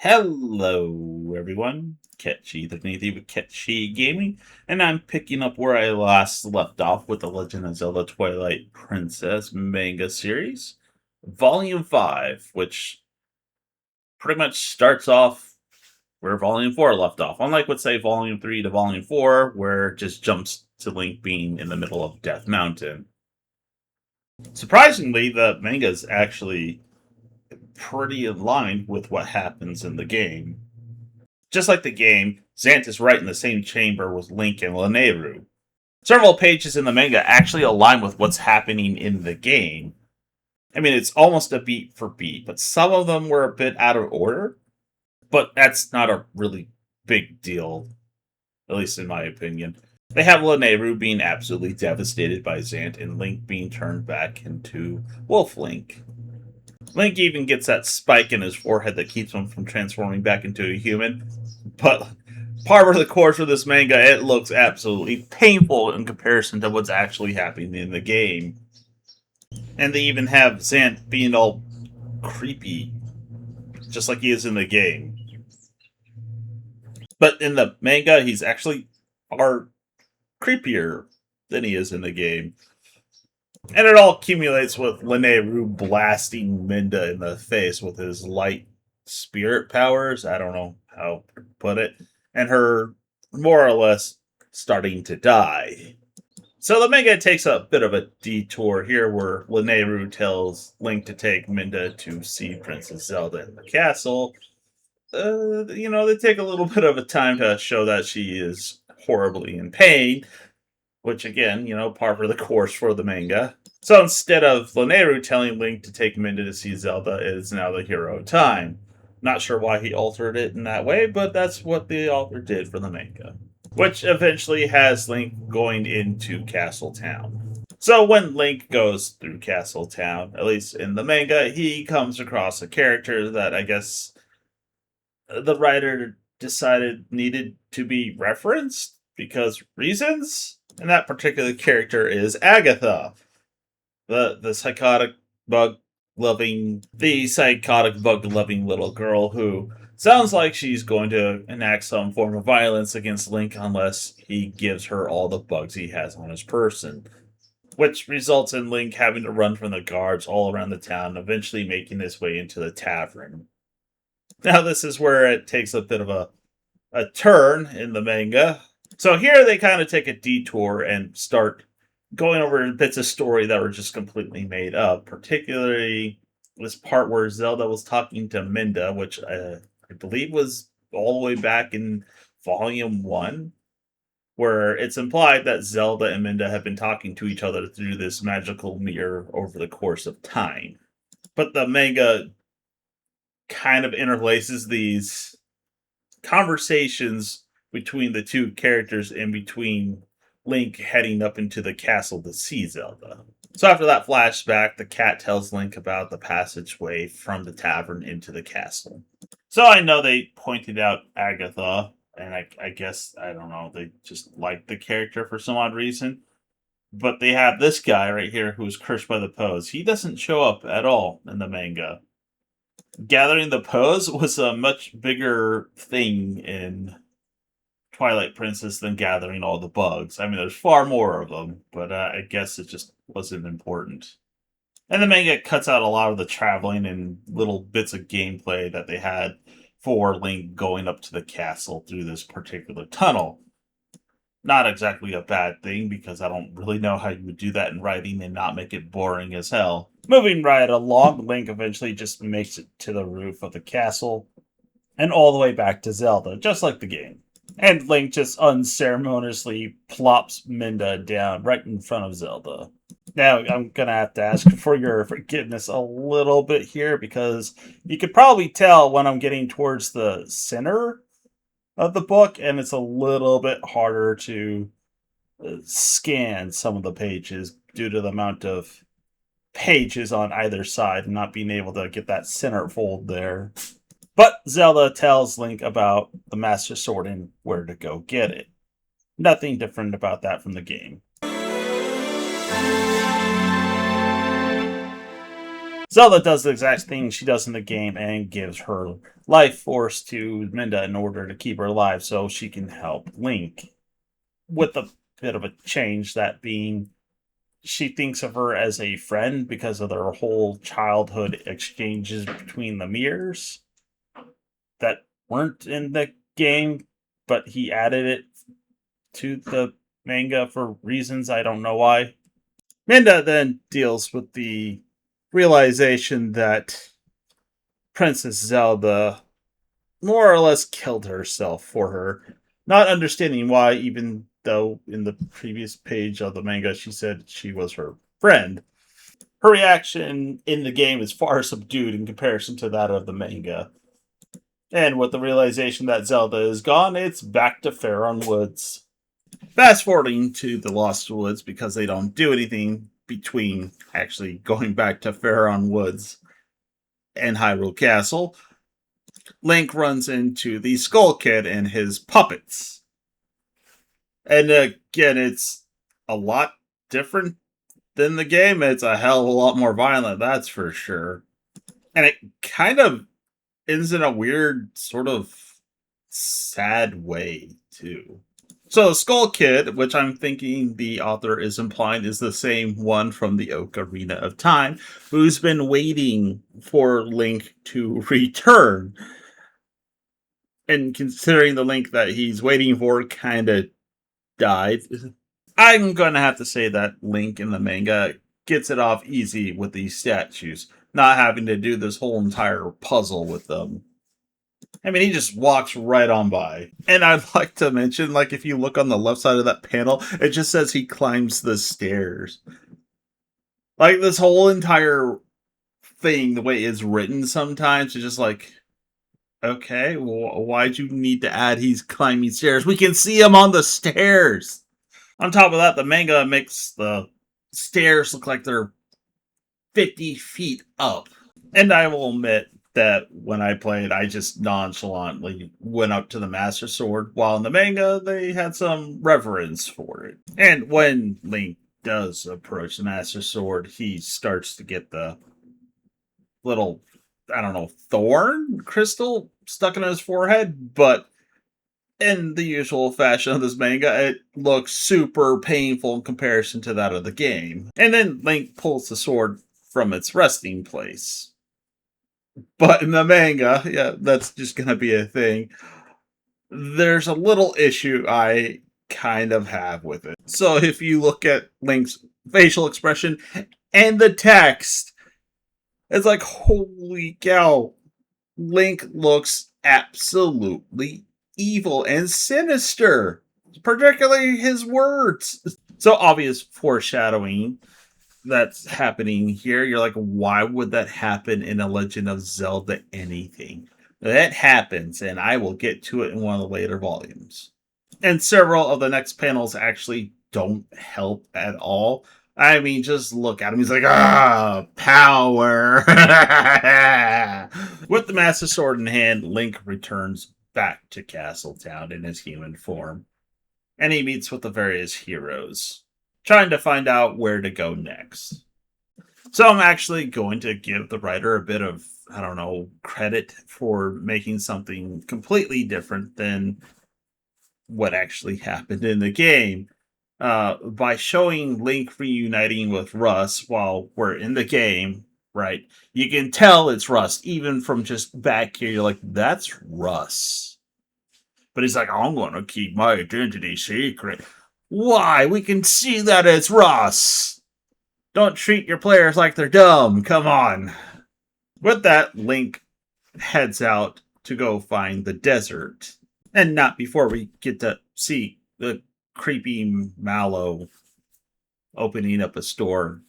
Hello, everyone. Ketchy, the Nathan with Ketchy Gaming, and I'm picking up where I last left off with the Legend of Zelda Twilight Princess manga series, Volume 5, which pretty much starts off where Volume 4 left off. Unlike, let's say, Volume 3 to Volume 4, where it just jumps to Link being in the middle of Death Mountain. Surprisingly, the manga is actually pretty in line with what happens in the game. Just like the game, Zant is right in the same chamber with Link and Lanayru. Several pages in the manga actually align with what's happening in the game. I mean, it's almost a beat for beat, but some of them were a bit out of order. But that's not a really big deal, at least in my opinion. They have Lanayru being absolutely devastated by Zant and Link being turned back into Wolf Link. Link even gets that spike in his forehead that keeps him from transforming back into a human. But part of the course of this manga, it looks absolutely painful in comparison to what's actually happening in the game. And they even have Zant being all creepy, just like he is in the game. But in the manga, he's actually far creepier than he is in the game. And it all accumulates with Lanayru blasting Minda in the face with his light spirit powers. I don't know how to put it. And her more or less starting to die. So the manga takes a bit of a detour here where Lanayru tells Link to take Minda to see Princess Zelda in the castle. They take a little bit of a time to show that she is horribly in pain, which again, par for the course for the manga. So instead of Lanayru telling Link to take Minda to see Zelda, it is now the hero time. Not sure why he altered it in that way, but that's what the author did for the manga. Which eventually has Link going into Castle Town. So when Link goes through Castle Town, at least in the manga, he comes across a character that I guess the writer decided needed to be referenced because reasons. And that particular character is Agatha, the psychotic bug loving little girl who sounds like she's going to enact some form of violence against Link unless he gives her all the bugs he has on his person. Which results in Link having to run from the guards all around the town, eventually making his way into the tavern. Now, this is where it takes a bit of a turn in the manga. So here they kind of take a detour and start going over bits of story that were just completely made up, particularly this part where Zelda was talking to Minda, which I believe was all the way back in Volume 1, where it's implied that Zelda and Minda have been talking to each other through this magical mirror over the course of time. But the manga kind of interlaces these conversations between the two characters and between Link heading up into the castle to see Zelda. So after that flashback, the cat tells Link about the passageway from the tavern into the castle. So I know they pointed out Agatha, and I guess, I don't know, they just liked the character for some odd reason. But they have this guy right here who's cursed by the pose. He doesn't show up at all in the manga. Gathering the pose was a much bigger thing in Twilight Princess than gathering all the bugs. I mean, there's far more of them, but I guess it just wasn't important. And the manga cuts out a lot of the traveling and little bits of gameplay that they had for Link going up to the castle through this particular tunnel. Not exactly a bad thing, because I don't really know how you would do that in writing and not make it boring as hell. Moving right along, Link eventually just makes it to the roof of the castle and all the way back to Zelda, just like the game. And Link just unceremoniously plops Minda down right in front of Zelda. Now, I'm going to have to ask for your forgiveness a little bit here, because you could probably tell when I'm getting towards the center of the book, and it's a little bit harder to scan some of the pages due to the amount of pages on either side and not being able to get that center fold there. But Zelda tells Link about the Master Sword and where to go get it. Nothing different about that from the game. Zelda does the exact thing she does in the game and gives her life force to Minda in order to keep her alive so she can help Link. With a bit of a change, that being she thinks of her as a friend because of their whole childhood exchanges between the mirrors that weren't in the game, but he added it to the manga for reasons I don't know why. Minda then deals with the realization that Princess Zelda more or less killed herself for her, not understanding why, even though in the previous page of the manga she said she was her friend. Her reaction in the game is far subdued in comparison to that of the manga. And with the realization that Zelda is gone, it's back to Faron Woods. Fast forwarding to the Lost Woods because they don't do anything between actually going back to Faron Woods and Hyrule Castle. Link runs into the Skull Kid and his puppets. And again, it's a lot different than the game. It's a hell of a lot more violent, that's for sure. And it kind of ends in a weird, sort of sad way, too. So, Skull Kid, which I'm thinking the author is implying is the same one from the Ocarina of Time, who's been waiting for Link to return. And considering the Link that he's waiting for kind of died, I'm going to have to say that Link in the manga gets it off easy with these statues, not having to do this whole entire puzzle with them. I mean, he just walks right on by. And I'd like to mention, like, if you look on the left side of that panel, it just says he climbs the stairs. Like, this whole entire thing, the way it's written sometimes, is just like, okay, well, why'd you need to add he's climbing stairs? We can see him on the stairs. On top of that, the manga makes the stairs look like they're 50 feet up. And I will admit that when I played, I just nonchalantly went up to the Master Sword, while in the manga, they had some reverence for it. And when Link does approach the Master Sword, he starts to get the little, I don't know, thorn crystal stuck in his forehead, but in the usual fashion of this manga, it looks super painful in comparison to that of the game. And then Link pulls the sword from its resting place. But in the manga, yeah, that's just gonna be a thing. There's a little issue I kind of have with it. So if you look at Link's facial expression and the text, it's like, holy cow, Link looks absolutely evil and sinister, particularly his words. So obvious foreshadowing that's happening here. You're like, why would that happen in a Legend of Zelda anything? That happens, and I will get to it in one of the later volumes. And several of the next panels actually don't help at all. I mean, just look at him. He's like, power. With the Master Sword in hand, Link returns back to Castletown in his human form. And he meets with the various heroes, trying to find out where to go next. So I'm actually going to give the writer a bit of, I don't know, credit for making something completely different than what actually happened in the game. By showing Link reuniting with Russ while we're in the game, right? You can tell it's Russ, even from just back here. You're like, that's Russ. But he's like, I'm going to keep my identity secret. Why? We can see that it's Russ. Don't treat your players like they're dumb. Come on. With that, Link heads out to go find the desert. And not before we get to see the creepy Mallow opening up a store.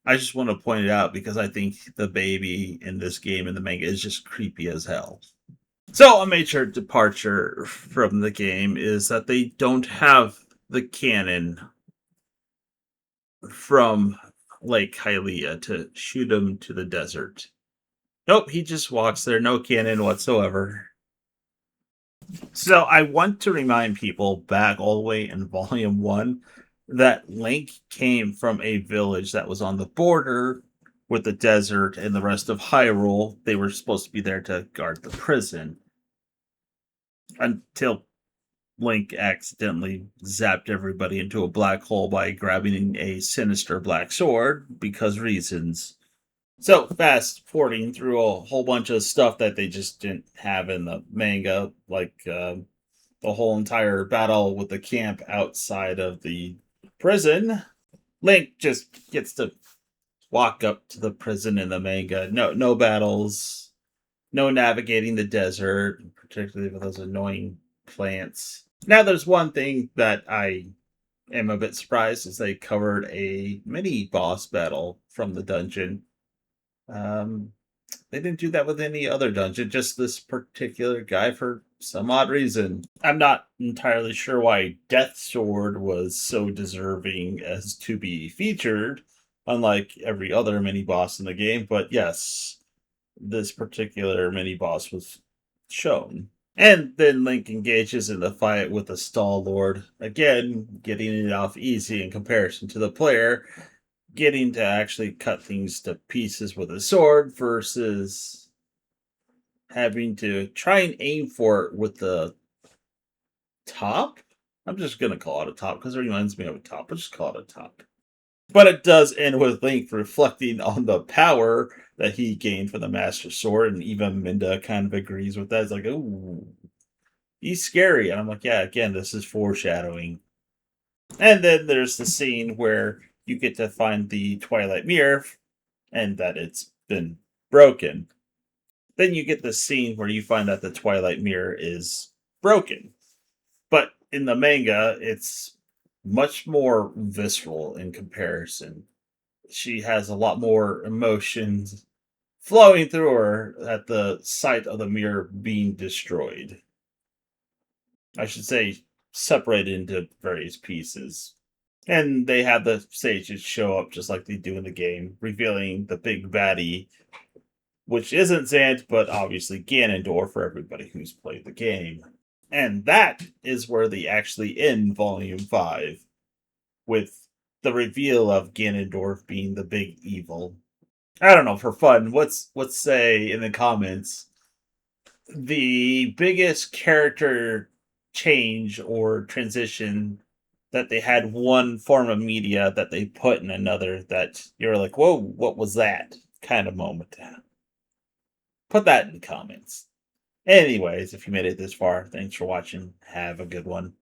I just want to point it out because I think the baby in this game in the manga is just creepy as hell. So a major departure from the game is that they don't have the cannon from Lake Hylia to shoot him to the desert. Nope, he just walks there, no cannon whatsoever. So I want to remind people back all the way in Volume 1 that Link came from a village that was on the border with the desert and the rest of Hyrule. They were supposed to be there to guard the prison until Link accidentally zapped everybody into a black hole by grabbing a sinister black sword because reasons. So, fast forwarding through a whole bunch of stuff that they just didn't have in the manga, like the whole entire battle with the camp outside of the prison. Link just gets to walk up to the prison in the manga. No battles, no navigating the desert, particularly with those annoying plants. Now, there's one thing that I am a bit surprised is they covered a mini boss battle from the dungeon. Um, they didn't do that with any other dungeon, just this particular guy for some odd reason. I'm not entirely sure why Death Sword was so deserving as to be featured, unlike every other mini boss in the game, but yes, this particular mini boss was shown. And then Link engages in the fight with the Stall Lord, again, getting it off easy in comparison to the player, getting to actually cut things to pieces with a sword versus having to try and aim for it with the top. I'm just going to call it a top because it reminds me of a top. I'll just call it a top. But it does end with Link reflecting on the power that he gained from the Master Sword, and even Minda kind of agrees with that. It's like, oh, he's scary. And I'm like, yeah, again, this is foreshadowing. And then there's the scene where you get to find the Twilight Mirror and that it's been broken. Then you get the scene where you find out the Twilight Mirror is broken. But in the manga, it's much more visceral in comparison. She has a lot more emotions flowing through her at the sight of the mirror being destroyed. I should say, separated into various pieces. And they have the sages show up just like they do in the game, revealing the big baddie, which isn't Zant, but obviously Ganondorf for everybody who's played the game. And that is where they actually end Volume 5, with the reveal of Ganondorf being the big evil. I don't know, for fun, let's say in the comments the biggest character change or transition that they had one form of media that they put in another that you're like, whoa, what was that kind of moment? Put that in the comments. Anyways, if you made it this far, thanks for watching. Have a good one.